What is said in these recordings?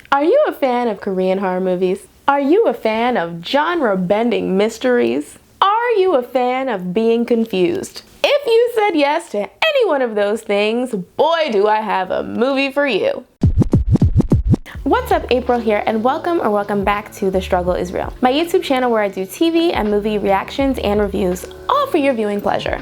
Are you a fan of Korean horror movies? Are you a fan of genre-bending mysteries? Are you a fan of being confused? If you said yes to any one of those things, boy do I have a movie for you. What's up, April here, and welcome back to The Struggle Is Real, my YouTube channel where I do TV and movie reactions and reviews, all for your viewing pleasure.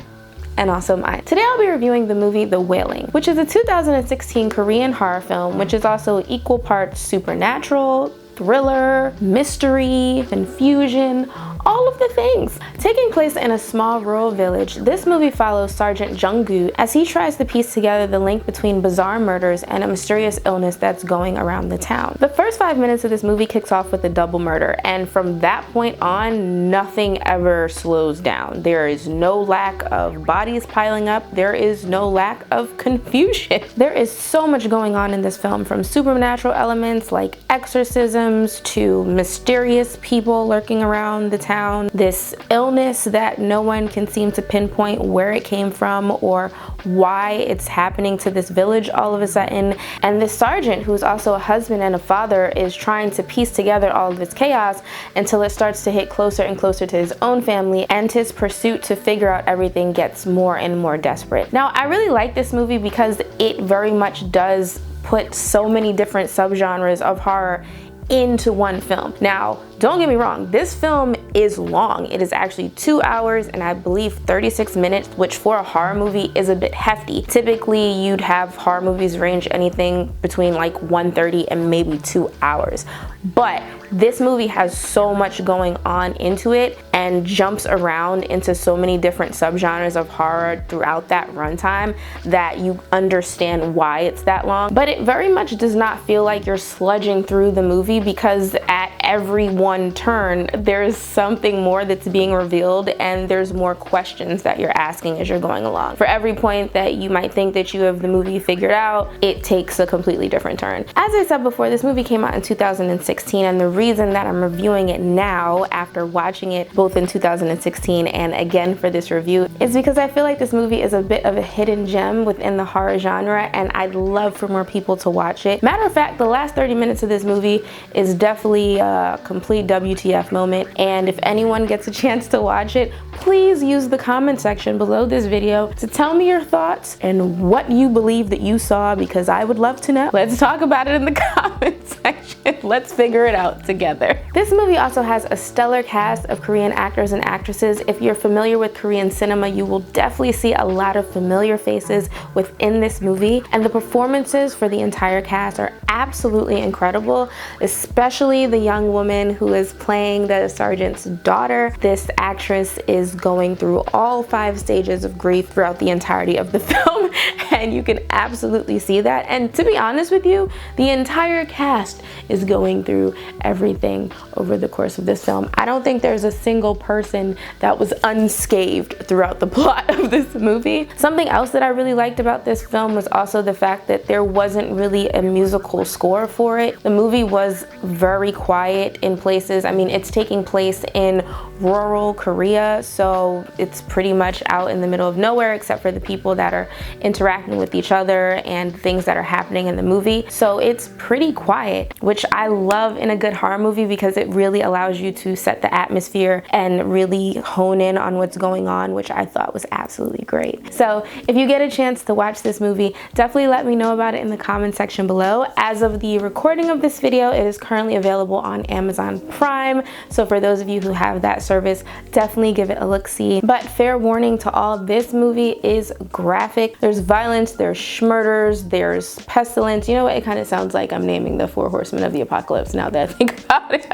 And also mine. Today I'll be reviewing the movie The Wailing, which is a 2016 Korean horror film, which is also equal parts supernatural, thriller, mystery, confusion, all of the things. Taking place in a small rural village, this movie follows Sergeant Jung-gu as he tries to piece together the link between bizarre murders and a mysterious illness that's going around the town. The first 5 minutes of this movie kicks off with a double murder, and from that point on, nothing ever slows down. There is no lack of bodies piling up. There is no lack of confusion. There is so much going on in this film, from supernatural elements like exorcisms to mysterious people lurking around the town, this illness that no one can seem to pinpoint where it came from or why it's happening to this village all of a sudden, and this sergeant, who's also a husband and a father, is trying to piece together all of this chaos until it starts to hit closer and closer to his own family, and his pursuit to figure out everything gets more and more desperate. Now, I really like this movie because it very much does put so many different subgenres of horror into one film. Now, don't get me wrong, this film is long. It is actually 2 hours and I believe 36 minutes, which for a horror movie is a bit hefty. Typically, you'd have horror movies range anything between like 130 and maybe 2 hours. But this movie has so much going on into it and jumps around into so many different subgenres of horror throughout that runtime that you understand why it's that long. But it very much does not feel like you're sludging through the movie, because at every one turn, there's something more that's being revealed and there's more questions that you're asking as you're going along. For every point that you might think that you have the movie figured out, it takes a completely different turn. As I said before, this movie came out in 2016, and the reason that I'm reviewing it now after watching it both in 2016 and again for this review is because I feel like this movie is a bit of a hidden gem within the horror genre, and I'd love for more people to watch it. Matter of fact, the last 30 minutes of this movie is definitely a complete WTF moment, and if anyone gets a chance to watch it, please use the comment section below this video to tell me your thoughts and what you believe that you saw, because I would love to know. Let's talk about it in the comment section. Let's figure it out together. This movie also has a stellar cast of Korean actors and actresses. If you're familiar with Korean cinema, you will definitely see a lot of familiar faces within this movie, and the performances for the entire cast are absolutely incredible, especially the young woman who is playing the sergeant's daughter. This actress is going through all 5 stages of grief throughout the entirety of the film, and you can absolutely see that. And to be honest with you, the entire cast is going through everything over the course of this film. I don't think there's a single person that was unscathed throughout the plot of this movie. Something else that I really liked about this film was also the fact that there wasn't really a musical score for it. The movie was very quiet in places. I mean, it's taking place in rural Korea, so it's pretty much out in the middle of nowhere except for the people that are interacting with each other and things that are happening in the movie. So it's pretty quiet, which I love in a good horror movie because it really allows you to set the atmosphere and really hone in on what's going on, which I thought was absolutely great. So if you get a chance to watch this movie, definitely let me know about it in the comment section below. As of the recording of this video, it is currently available on Amazon Prime, so for those of you who have that service, definitely give it a look-see. But fair warning to all, this movie is graphic. There's violence, there's schmurders, there's pestilence. You know what, it kind of sounds like I'm naming the 4 horsemen of the apocalypse now that I think about it.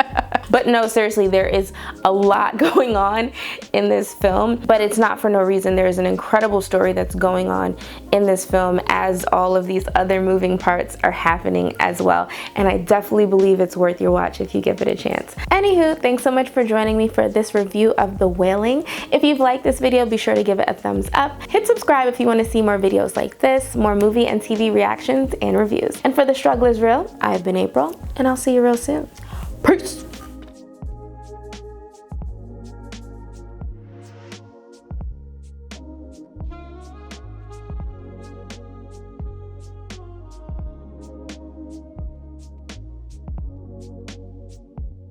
But no, seriously, there is a lot going on in this film, but it's not for no reason. There's an incredible story that's going on in this film as all of these other moving parts are happening as well, and I definitely believe it's worth your watch if you give it a chance. Anywho, thanks so much for joining me for this review of The Wailing. If you've liked this video, be sure to give it a thumbs up. Hit subscribe if you want to see more videos like this, more movie and TV reactions and reviews. And for The Struggle Is Real, I've been April, and I'll see you real soon. Peace!